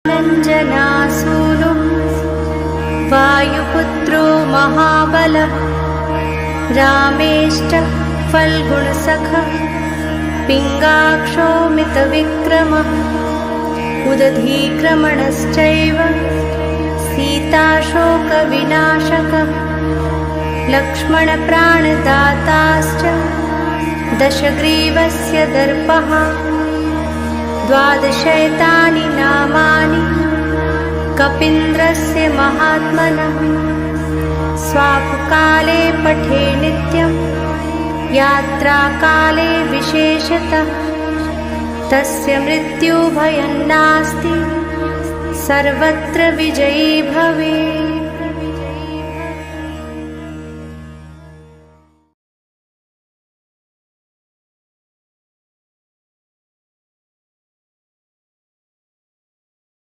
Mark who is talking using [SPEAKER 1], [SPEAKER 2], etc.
[SPEAKER 1] नञ्जनासूनुः वायुपुत्रो महाबलः रामेष्टः फल्गुणसखः पिङ्गाक्षो मितविक्रमः उदधीक्रमणश्चैव सीताशोकविनाशकः लक्ष्मणप्राणदाताश्च दशग्रीवस्य दर्पः 12 नामानि कपीन्द्रस्य महात्मनः स्वापकाले पठे नित्यं यात्राकाले विशेषतः तस्य मृत्युभयं नास्ति सर्वत्र विजयी भवेत्।